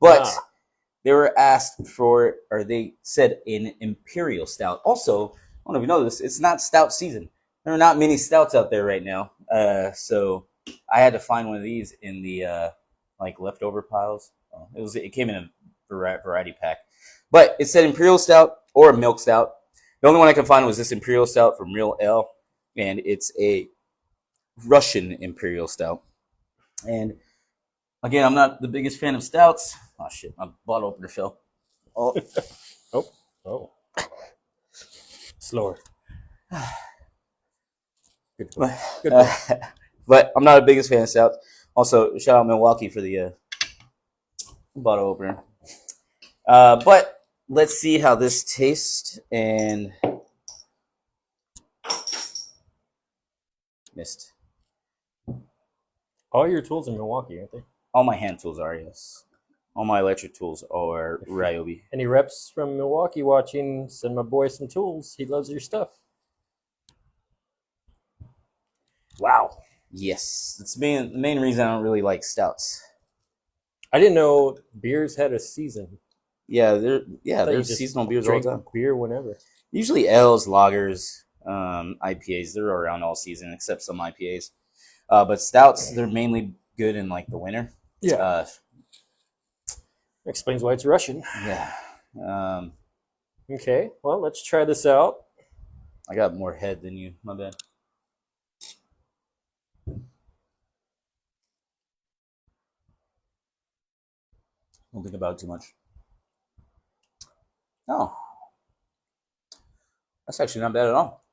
but they were asked for, or they said an imperial stout. Also, I don't know if you know this, it's not stout season. There are not many stouts out there right now. So I had to find one of these in the like leftover piles. It came in a variety pack, but it said imperial stout or a milk stout. The only one I could find was this imperial stout from Real Ale, and it's a Russian imperial stout. And again, I'm not the biggest fan of stouts. Oh shit, my bottle opener fell. Oh, Oh. Slower. Good. But I'm not the biggest fan of stouts. Also, shout out Milwaukee for the bottle opener. But let's see how this tastes. And missed. All your tools in Milwaukee, aren't they? All my hand tools are, yes. All my electric tools are Ryobi. Any reps from Milwaukee watching? Send my boy some tools. He loves your stuff. Wow. Yes, it's the main reason I don't really like stouts. I didn't know beers had a season. Yeah, Thought you there's just seasonal beers all Drink the time. beer whenever. Usually ales, lagers, IPAs, they're around all season except some IPAs. But stouts, they're mainly good in like the winter. Yeah. Explains why it's Russian. Yeah. Um, Okay, well, let's try this out. I got more head than you. My bad. Don't think about it too much. Oh, that's actually not bad at all.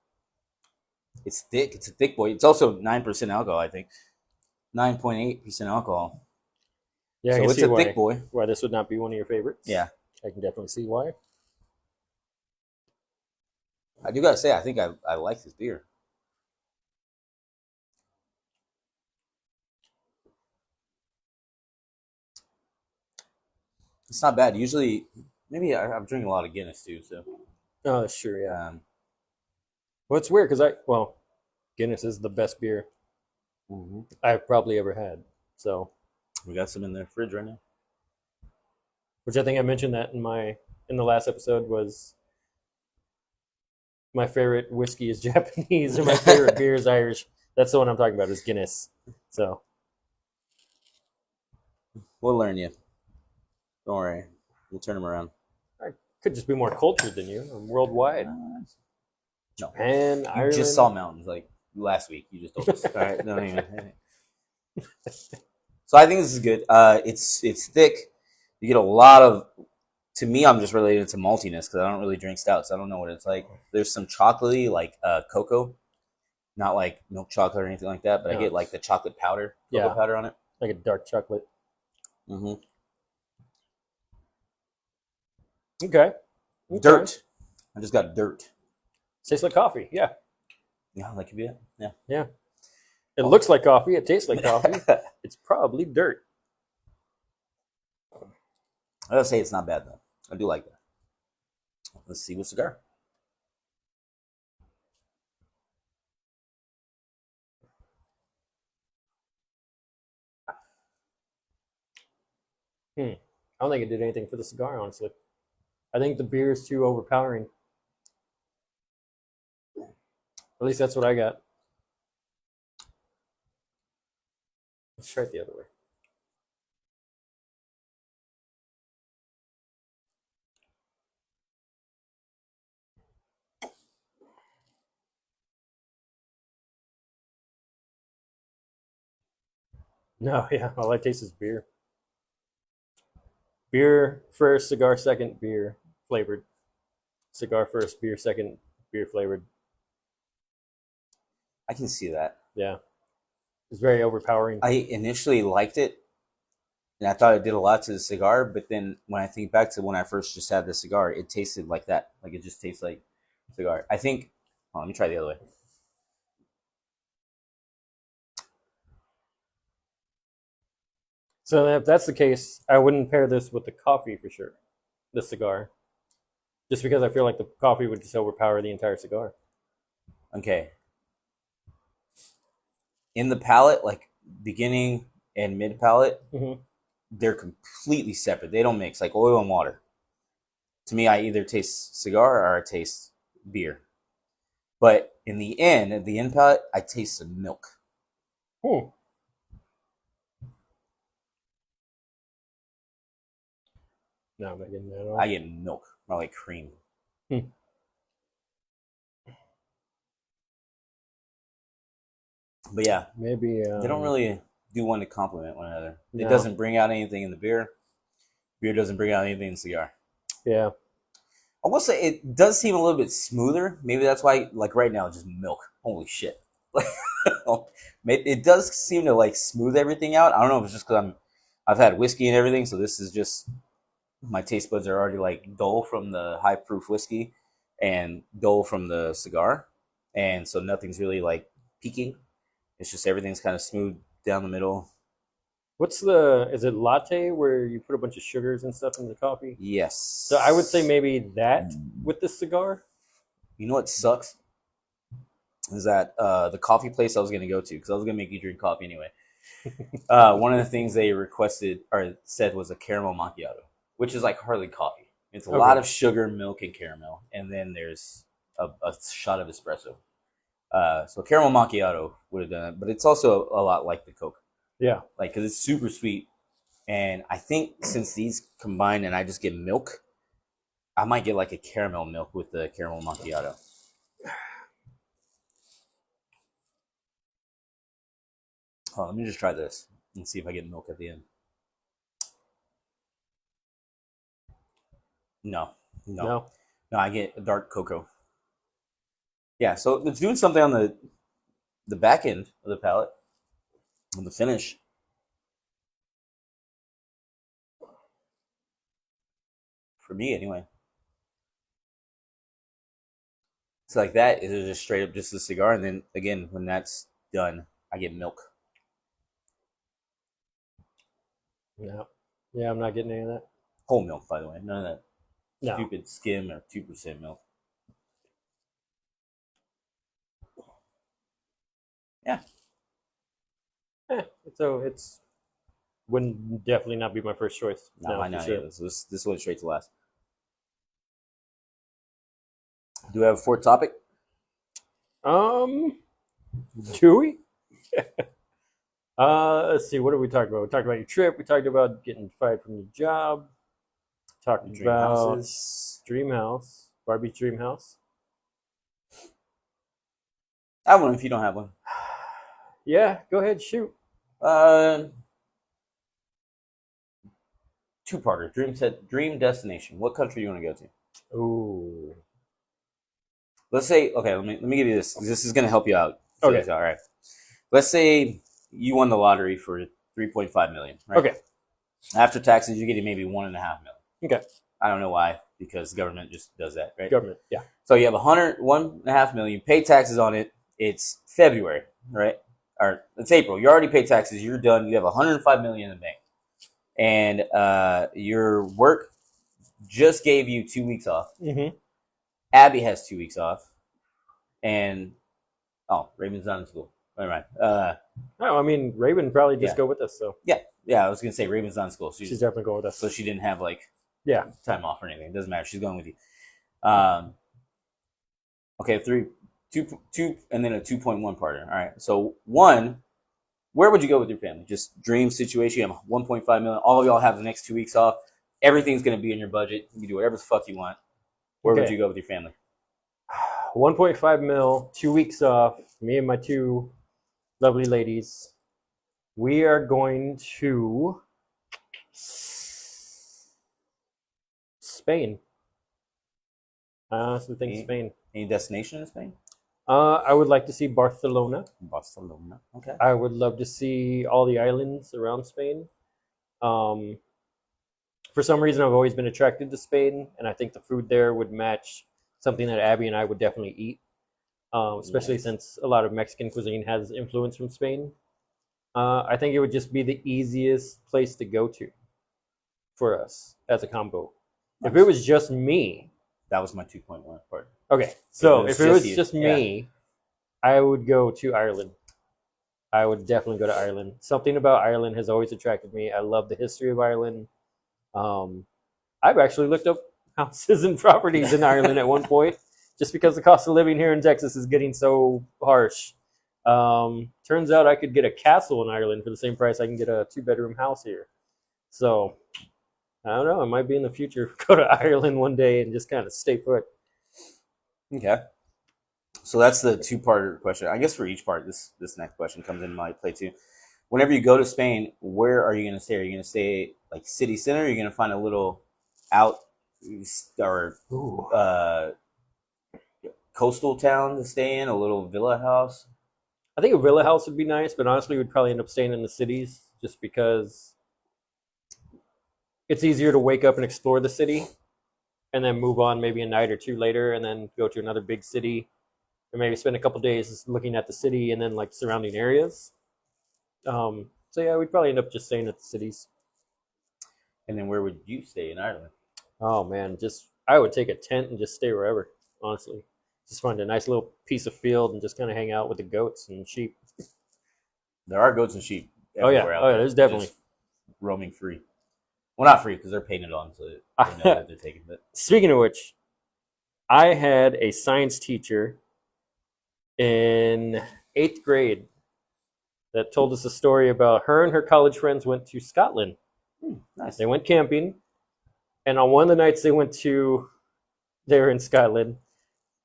It's thick. It's a thick boy. It's also 9% alcohol, I think. 9.8% alcohol. Yeah, I So can it's see a thick boy. why this would not be one of your favorites. Yeah. I can definitely see why. I do gotta say, I think I like this beer. It's not bad. Usually, maybe I'm drinking a lot of Guinness too. So, Oh, sure, yeah. um, Well, it's weird because Guinness is the best beer I've probably ever had. So, we got some in the fridge right now. which I think I mentioned that in the last episode was my favorite whiskey is Japanese or my favorite beer is Irish. That's the one I'm talking about is Guinness. So, We'll learn you. Don't worry. We'll turn them around. I could just be more cultured than you. I'm worldwide. No, Japan, you Ireland. just saw mountains like last week. You just told us. All right, no, even. So I think this is good. It's thick. You get a lot of. To me, I'm just related to maltiness because I don't really drink stouts. I don't know what it's like. There's some chocolatey, like cocoa, not like milk chocolate or anything like that, but I No. get like the chocolate powder, cocoa Yeah. powder on it. Like a dark chocolate. Mm-hmm. Okay. Dirt. I just got dirt. Tastes like coffee. Yeah. Yeah, that could be it. Yeah. Yeah. It looks like coffee. It tastes like coffee. It's probably dirt. I gotta say it's not bad though. I do like that. Let's see what cigar. I don't think it did anything for the cigar, honestly. I think the beer is too overpowering. At least that's what I got. Let's try it the other way. No, yeah, all I taste is beer. Beer first, cigar second, beer flavored. Cigar first, beer second, beer flavored. I can see that. Yeah, it's very overpowering. I initially liked it, and I thought it did a lot to the cigar. But then when I think back to when I first just had the cigar, it tasted like that. Like it just tastes like cigar. I think. Oh, let me try the other way. So if that's the case, I wouldn't pair this with the coffee for sure. The cigar, just because I feel like the coffee would just overpower the entire cigar. Okay. In the palate, like beginning and mid palate, Mm-hmm. they're completely separate. They don't mix like oil and water. To me, I either taste cigar or I taste beer. But in the end, at the end palate, I taste some milk. Hmm. No, I'm not getting that at all. I get milk, more like cream. Hmm. But yeah, Maybe they don't really do one to complement one another. It No. doesn't bring out anything in the beer. Beer doesn't bring out anything in the cigar. Yeah. I will say it does seem a little bit smoother. Maybe that's why, like right now, just milk. Holy shit! It does seem to like smooth everything out. I don't know if it's just because I've had whiskey and everything, so this is just my taste buds are already like dull from the high proof whiskey and dull from the cigar, and so nothing's really like peaking. It's just everything's kind of smooth down the middle. Is it latte where you put a bunch of sugars and stuff in the coffee? Yes. So I would say maybe that with the cigar. You know what sucks is that the coffee place I was going to go to, because I was going to make you drink coffee anyway. One of the things they requested or said was a caramel macchiato, which is like hardly coffee. It's a lot of sugar, milk, and caramel, and then there's a shot of espresso. So caramel macchiato would have done it, but it's also a lot like the Coke. Yeah. Like, because it's super sweet And I think since these combine and I just get milk, I might get like a caramel milk with the caramel macchiato. Oh, let me just try this and see if I get milk at the end. No, no, No. no. I get a dark cocoa. Yeah, so it's doing something on the back end of the palate, on the finish. For me, anyway. It's like that is just straight up just a cigar, and then again when that's done, I get milk. No. Yeah, I'm not getting any of that. Whole milk, by the way, none of that No. stupid skim or 2% milk. Yeah, So it's wouldn't definitely not be my first choice. no, No, I for know. sure. This went straight to last. Do we have a fourth topic? Um, do we? Let's see. What did we talk about? We talked about your trip. We talked about getting fired from your job. Talked Dream about houses. Dream House, Barbie's Dream House. I have one if you don't have one. Yeah, go ahead, shoot. Two-parter. Dream destination. What country do you want to go to? Ooh. Let's say, okay, let me give you this. This is going to help you out. Okay. All right. Let's say you won the lottery for 3.5 million. Right? Okay. After taxes, you're getting maybe 1.5 million. Okay. I don't know why, because the government just does that, right? Government. Yeah. So you have 1.5 million. Pay taxes on it. It's February, right? Or it's April. You already paid taxes. You're done. You have 105 million in the bank, and your work just gave you 2 weeks off. Mm-hmm. Abby has 2 weeks off, and Raven's not in school. Never mind. No, I mean Raven probably just Yeah. go with us. So Yeah, I was gonna say Raven's not in school. she's definitely going with us. So she didn't have like Yeah. time off or anything. It doesn't matter. She's going with you. Okay, two, and then a 2.1 partner. All right. So one, where would you go with your family? Just dream situation. You have 1.5 million. All of y'all have the next 2 weeks off. Everything's gonna be in your budget. You can do whatever the fuck you want. Where would Okay. you go with your family? 1.5 mil, 2 weeks off. Me and my two lovely ladies. We are going to Spain. I honestly think Spain. Any destination in Spain? I would like to see Barcelona. Barcelona. Okay. I would love to see all the islands around Spain. For some reason, I've always been attracted to Spain, and I think the food there would match something that Abby and I would definitely eat, especially Nice. since a lot of Mexican cuisine has influence from Spain. I think it would just be the easiest place to go to for us as a combo. If it was just me, That was my 2.1 part. okay. So was if it was just you, just me, I would go to Ireland. I would definitely go to Ireland. Something about Ireland has always attracted me. I love the history of Ireland. I've actually looked up houses and properties in Ireland at one point, just because the cost of living here in Texas is getting so harsh. Turns out I could get a castle in Ireland for the same price I can get a 2-bedroom house here. So I don't know. I might be in the future go to Ireland one day and just kind of stay put. Okay. So that's the two-part question. I guess for each part, this next question comes in my play too. Whenever you go to Spain, where are you going to stay? Are you going to stay like city center? Or are you going to find a little out or coastal town to stay in? A little villa house? I think a villa house would be nice, but honestly, we'd probably end up staying in the cities just because it's easier to wake up and explore the city and then move on maybe a night or two later and then go to another big city or maybe spend a couple days looking at the city and then like surrounding areas. So yeah, we'd probably end up just staying at the cities. And then where would you stay in Ireland? Oh man, just I would take a tent and just stay wherever, honestly. Just find a nice little piece of field and just kind of hang out with the goats and sheep. There are goats and sheep Oh yeah, everywhere out oh yeah, there, there's definitely. just roaming free. Well, not free because they're painted on, so they know that they're taken. But Speaking of which, I had a science teacher in 8th grade that told us a story about her and her college friends went to Scotland. Nice. They went camping, and on one of the nights they were in Scotland.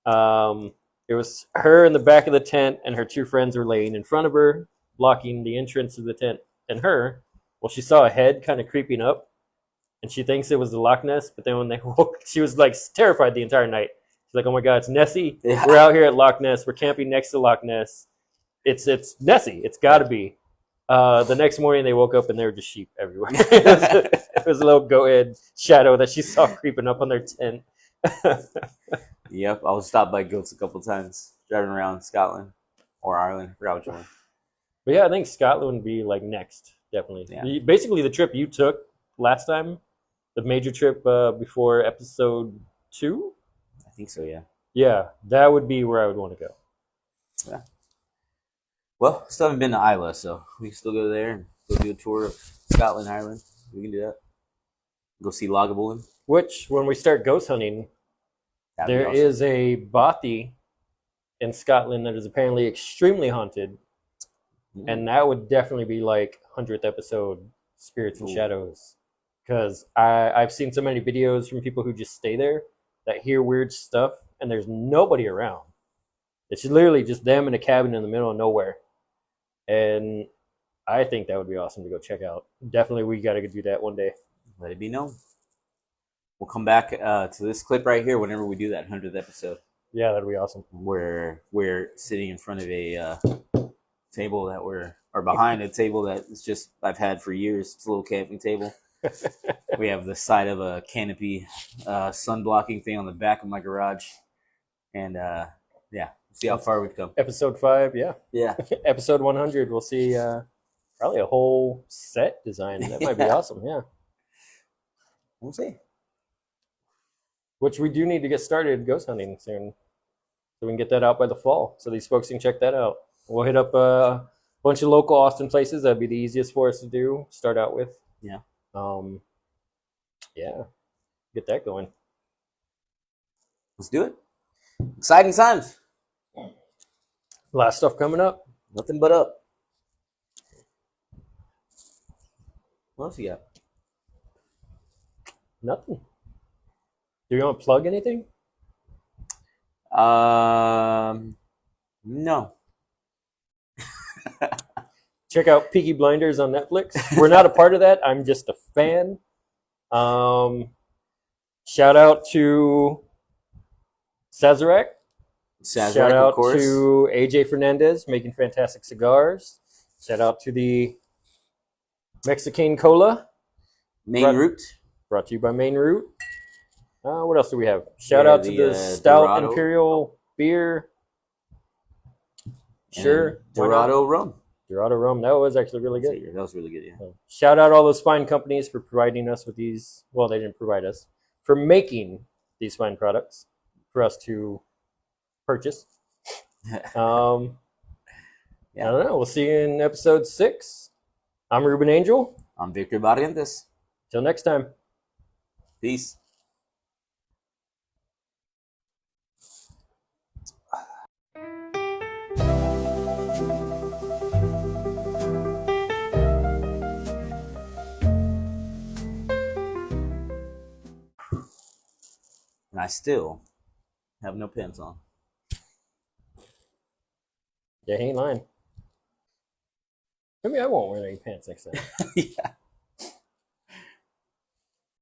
It was her in the back of the tent, and her two friends were laying in front of her, blocking the entrance of the tent. And her, well, she saw a head kind of creeping up, and she thinks it was the Loch Ness. But then when they woke, she was like terrified the entire night. She's like, "Oh my God, it's Nessie! Yeah. We're out here at Loch Ness. We're camping next to Loch Ness. It's Nessie. It's got to be." The next morning they woke up and there were just sheep everywhere. It was a little goat-head shadow that she saw creeping up on their tent. Yep, I was stopped by goats a couple times driving around Scotland or Ireland. I forgot which one. But yeah, I think Scotland would be like next, definitely. Yeah. Basically, the trip you took last time, the major trip before episode 2. I think so, yeah. Yeah, that would be where I would want to go. Yeah. Well, still haven't been to Islay, so we can still go there and go do a tour of Scotland, Ireland. We can do that. Go see Lagavulin. Which, when we start ghost hunting, there is a bothy in Scotland that is apparently extremely haunted. Mm-hmm. And that would definitely be like 100th episode Spirits and Shadows. Because I've seen so many videos from people who just stay there that hear weird stuff, and there's nobody around. It's literally just them in a cabin in the middle of nowhere. And I think that would be awesome to go check out. Definitely, we got to do that one day. Let it be known. We'll come back to this clip right here whenever we do that 100th episode. Yeah, that'd be awesome. Where we're sitting in front of a table or behind a table that is just I've had for years. It's a little camping table. We have the side of a canopy, sun blocking thing on the back of my garage, and yeah, see how far we've come. Episode 5, yeah. Yeah. Episode 100, we'll see probably a whole set design. That might be awesome, yeah. We'll see. Which we do need to get started ghost hunting soon, so we can get that out by the fall, so these folks can check that out. We'll hit up a bunch of local Austin places. That'd be the easiest for us to do. Start out with. Yeah. Yeah. Get that going. Let's do it. Exciting times. A lot of stuff coming up. Nothing but up. What else you got? Nothing. Do you want to plug anything? No. Check out Peaky Blinders on Netflix. We're not a part of that. I'm just a fan. Shout out to Sazerac. Shout out of course. to AJ Fernandez making fantastic cigars. Shout out to the Mexican Cola. Main Root. Brought to you by Main Root. What else do we have? Shout out to the Stout Dorado. Imperial Beer. Sure. Dorado rum. Dorado rum. That was actually really good. That was really good, yeah. Shout out all those fine companies for providing us with these. Well, they didn't provide us. For making these fine products for us to purchase. Yeah. I don't know. We'll see you in episode 6. I'm Ruben Angel. I'm Victor Barrientos. Till next time. Peace. And I still have no pants on. Yeah, he ain't lying. Maybe I won't wear any pants next time. Yeah.